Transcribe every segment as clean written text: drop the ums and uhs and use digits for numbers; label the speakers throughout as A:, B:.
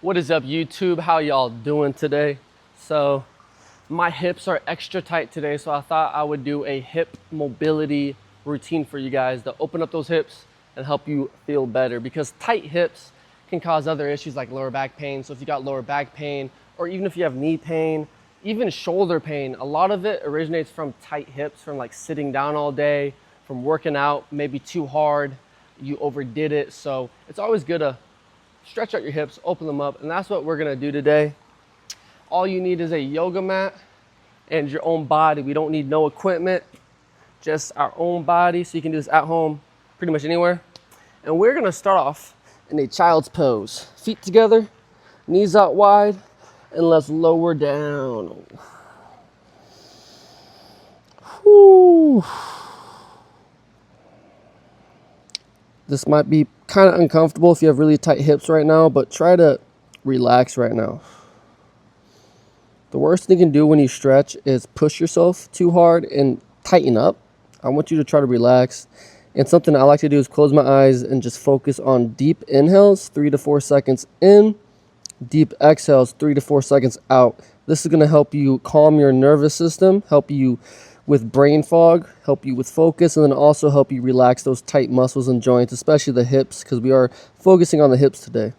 A: What is up, YouTube? How y'all doing today? So my hips are extra tight today, so I thought I would do a hip mobility routine for you guys to open up those hips and help you feel better, because tight hips can cause other issues like lower back pain. So if you got lower back pain, or even if you have knee pain, even shoulder pain, a lot of it originates from tight hips, from like sitting down all day, from working out maybe too hard, you overdid it. So it's always good to stretch out your hips, open them up, and that's what we're gonna do today. All you need is a yoga mat and your own body. We don't need no equipment, just our own body, so you can do this at home, pretty much anywhere. And we're gonna start off in a child's pose. Feet together, knees out wide, and let's lower down. Whew. This might be kind of uncomfortable if you have really tight hips right now, but try to relax right now. The worst thing you can do when you stretch is push yourself too hard and tighten up. I want you to try to relax. And something I like to do is close my eyes and just focus on deep inhales, 3 to 4 seconds in, deep exhales, 3 to 4 seconds out. This is going to help you calm your nervous system, help you with brain fog, help you with focus, and then also help you relax those tight muscles and joints, especially the hips, because we are focusing on the hips today.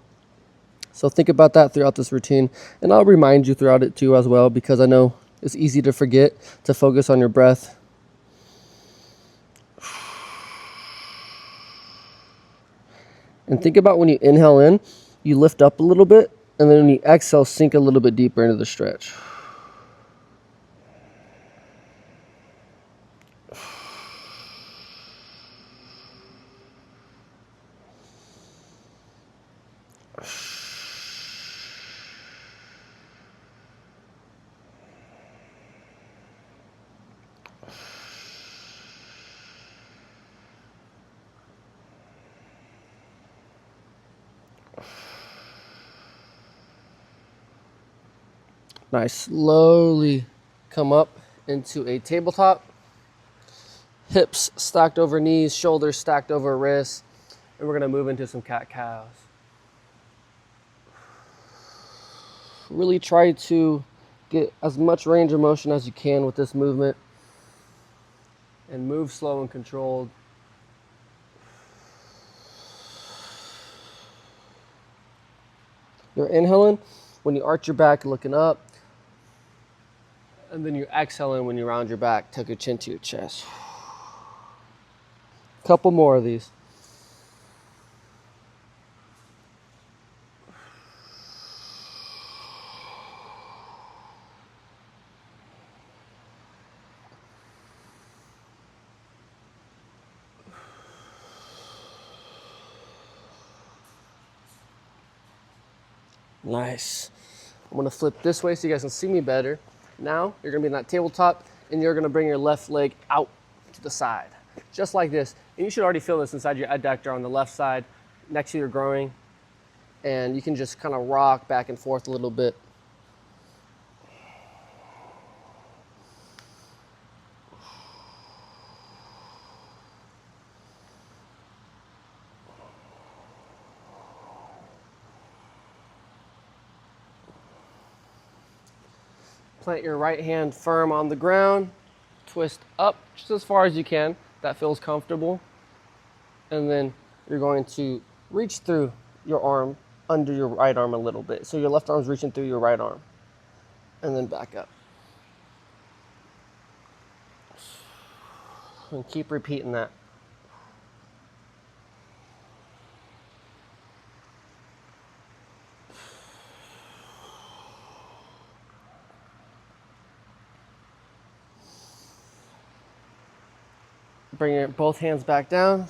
A: So think about that throughout this routine, and I'll remind you throughout it too as well, because I know it's easy to forget to focus on your breath. And think about when you inhale in, you lift up a little bit, and then when you exhale, sink a little bit deeper into the stretch. Nice. Slowly come up into a tabletop. Hips stacked over knees, shoulders stacked over wrists. And we're going to move into some cat-cows. Really try to get as much range of motion as you can with this movement. And move slow and controlled. You're inhaling when you arch your back, looking up. And then you're exhaling when you round your back, tuck your chin to your chest. Couple more of these. Nice. I'm gonna flip this way so you guys can see me better. Now, you're gonna be in that tabletop and you're gonna bring your left leg out to the side, just like this. And you should already feel this inside your adductor on the left side, next to your groin. And you can just kind of rock back and forth a little bit. Plant your right hand firm on the ground, twist up just as far as you can. That feels comfortable. And then you're going to reach through your arm under your right arm a little bit. So your left arm's reaching through your right arm. And then back up. And keep repeating that. Bring your both hands back down.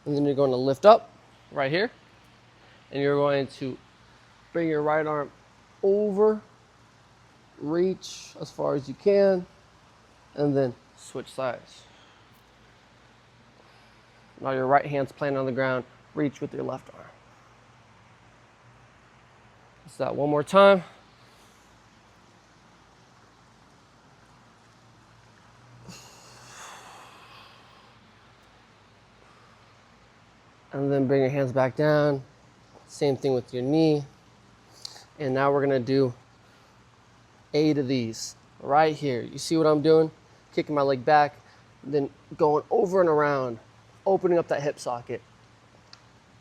A: And then you're going to lift up right here. And you're going to bring your right arm over, reach as far as you can, and then switch sides. Now your right hand's planted on the ground, reach with your left arm. Let's do that one more time. And then bring your hands back down, Same thing with your knee. And now we're gonna do 8 of these right here. You see what I'm doing? Kicking my leg back, then going over and around, opening up that hip socket.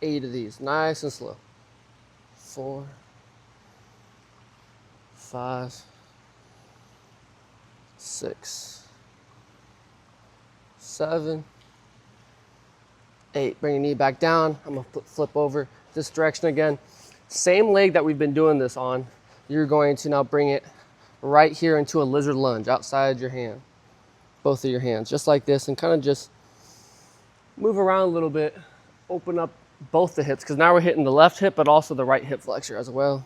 A: 8 of these, nice and slow. 4, 5, 6, 7, 8. Bring your knee back down. I'm gonna flip over this direction again. Same leg that we've been doing this on. You're going to now bring it right here into a lizard lunge outside your hand. Both of your hands, just like this, and kind of just move around a little bit. Open up both the hips, because now we're hitting the left hip, but also the right hip flexor as well.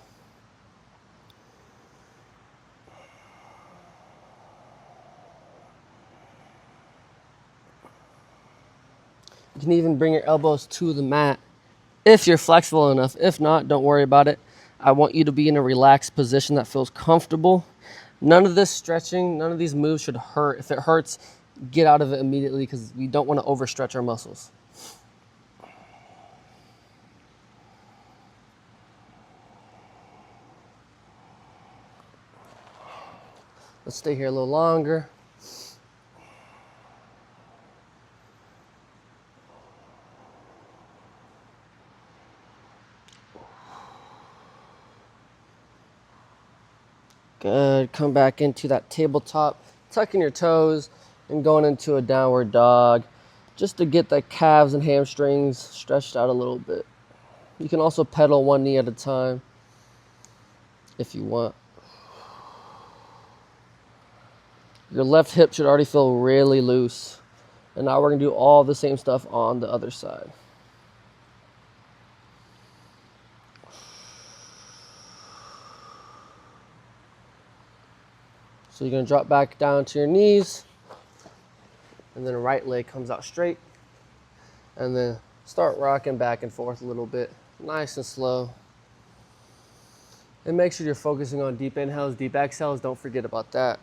A: You can even bring your elbows to the mat if you're flexible enough. If not, don't worry about it. I want you to be in a relaxed position that feels comfortable. None of this stretching, none of these moves should hurt. If it hurts, get out of it immediately, because we don't want to overstretch our muscles. Let's stay here a little longer. Good. Come back into that tabletop, tucking your toes and going into a downward dog, just to get the calves and hamstrings stretched out a little bit. You can also pedal one knee at a time if you want. Your left hip should already feel really loose. And now we're going to do all the same stuff on the other side. So you're going to drop back down to your knees, and then right leg comes out straight, and then start rocking back and forth a little bit, nice and slow. And make sure you're focusing on deep inhales, deep exhales. Don't forget about that.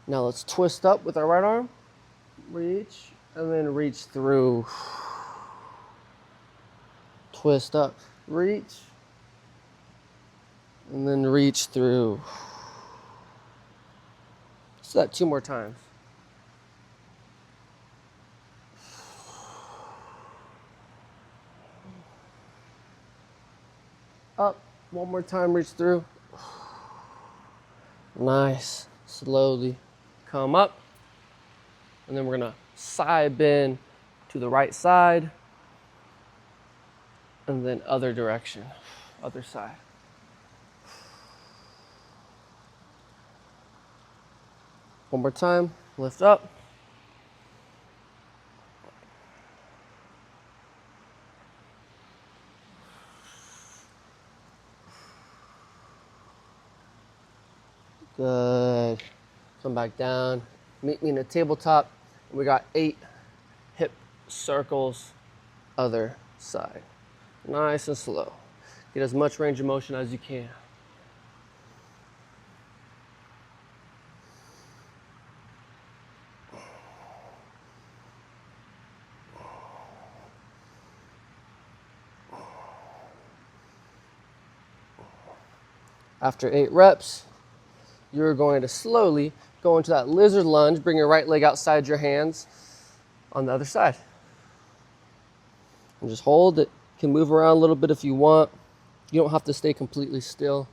A: Now let's twist up with our right arm, reach, and then reach through. Twist up, reach, and then reach through. So that 2 more times. Up, 1 more time, reach through. Nice, slowly come up. And then we're gonna side bend to the right side. And then other direction, other side. One more time, lift up. Good. Come back down. Meet me in the tabletop. We got 8 hip circles, other side. Nice and slow. Get as much range of motion as you can. After 8 reps, you're going to slowly go into that lizard lunge. Bring your right leg outside your hands on the other side. And just hold it. You can move around a little bit if you want. You don't have to stay completely still.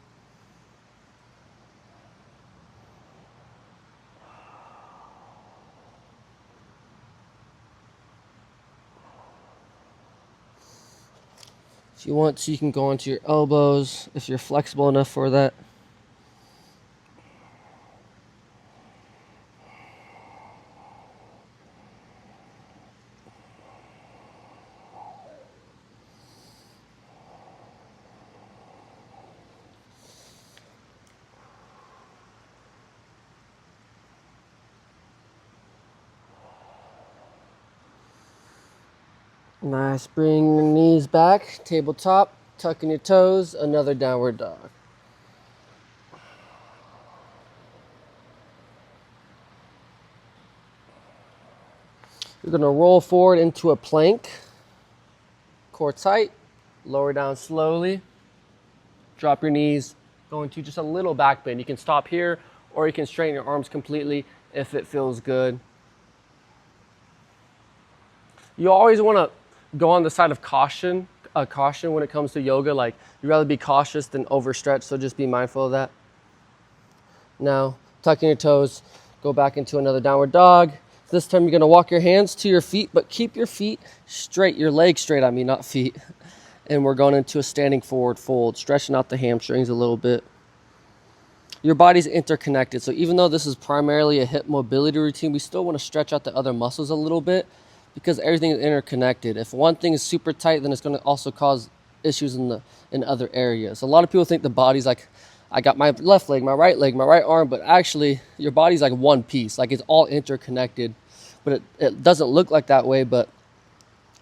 A: If you want to, you can go onto your elbows if you're flexible enough for that. Nice. Bring your knees back, tabletop, tucking your toes, another downward dog. You're gonna roll forward into a plank, core tight, lower down slowly, drop your knees, go into just a little back bend. You can stop here or you can straighten your arms completely if it feels good. You always wanna go on the side of caution when it comes to yoga. Like, you'd rather be cautious than overstretch, so just be mindful of that. Now, tucking your toes, go back into another downward dog. This time you're gonna walk your hands to your feet, but keep your feet straight, your legs straight, I mean, not feet. And we're going into a standing forward fold, stretching out the hamstrings a little bit. Your body's interconnected, so even though this is primarily a hip mobility routine, we still wanna stretch out the other muscles a little bit because everything is interconnected. If one thing is super tight, then it's gonna also cause issues in other areas. A lot of people think the body's like, I got my left leg, my right arm, but actually your body's like one piece, like it's all interconnected. But it doesn't look like that way, but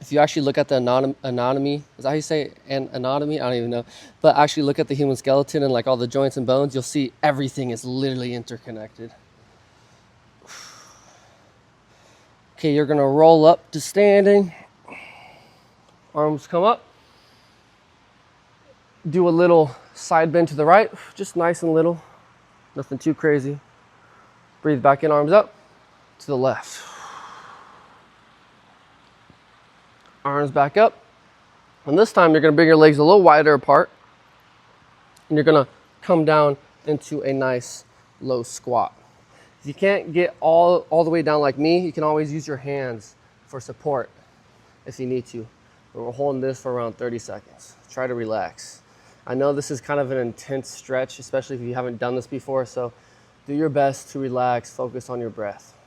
A: if you actually look at the anatomy, is that how you say it? Anatomy? I don't even know. But actually look at the human skeleton and like all the joints and bones, you'll see everything is literally interconnected. Okay, you're gonna roll up to standing. Arms come up. Do a little side bend to the right, just nice and little, nothing too crazy. Breathe back in, arms up, to the left. Arms back up. And this time you're gonna bring your legs a little wider apart and you're gonna come down into a nice low squat. If you can't get all the way down like me, you can always use your hands for support if you need to. But we're holding this for around 30 seconds. Try to relax. I know this is kind of an intense stretch, especially if you haven't done this before, so do your best to relax, focus on your breath.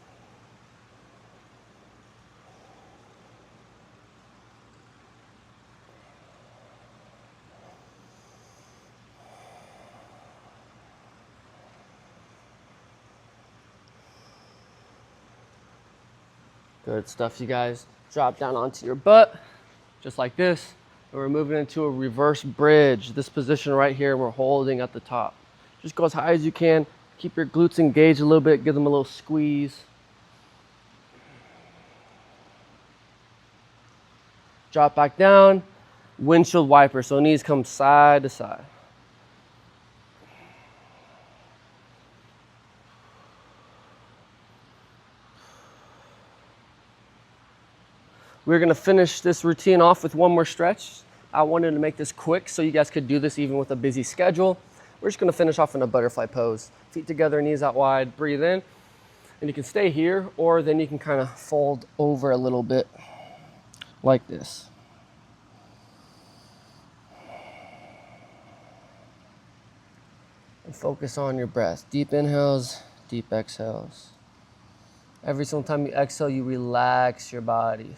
A: Good stuff, you guys. Drop down onto your butt, just like this. And we're moving into a reverse bridge. This position right here, we're holding at the top. Just go as high as you can. Keep your glutes engaged a little bit. Give them a little squeeze. Drop back down. Windshield wiper, so knees come side to side. We're gonna finish this routine off with one more stretch. I wanted to make this quick so you guys could do this even with a busy schedule. We're just gonna finish off in a butterfly pose. Feet together, knees out wide, breathe in. And you can stay here, or then you can kind of fold over a little bit like this. And focus on your breath. Deep inhales, deep exhales. Every single time you exhale, you relax your body.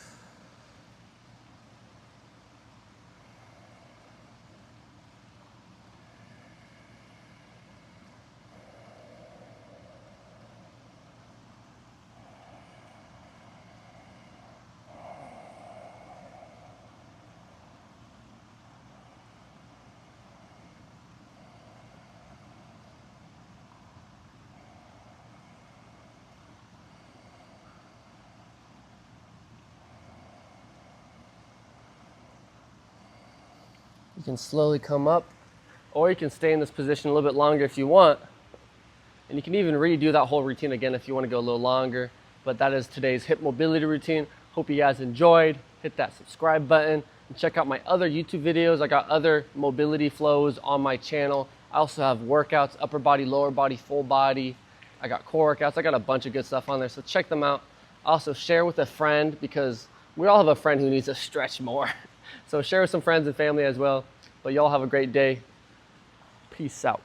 A: You can slowly come up, or you can stay in this position a little bit longer if you want. And you can even redo that whole routine again if you want to go a little longer. But that is today's hip mobility routine. Hope you guys enjoyed. Hit that subscribe button and check out my other YouTube videos. I got other mobility flows on my channel. I also have workouts, upper body, lower body, full body. I got core workouts. I got a bunch of good stuff on there, so check them out. Also share with a friend, because we all have a friend who needs to stretch more. So share with some friends and family as well. But y'all have a great day. Peace out.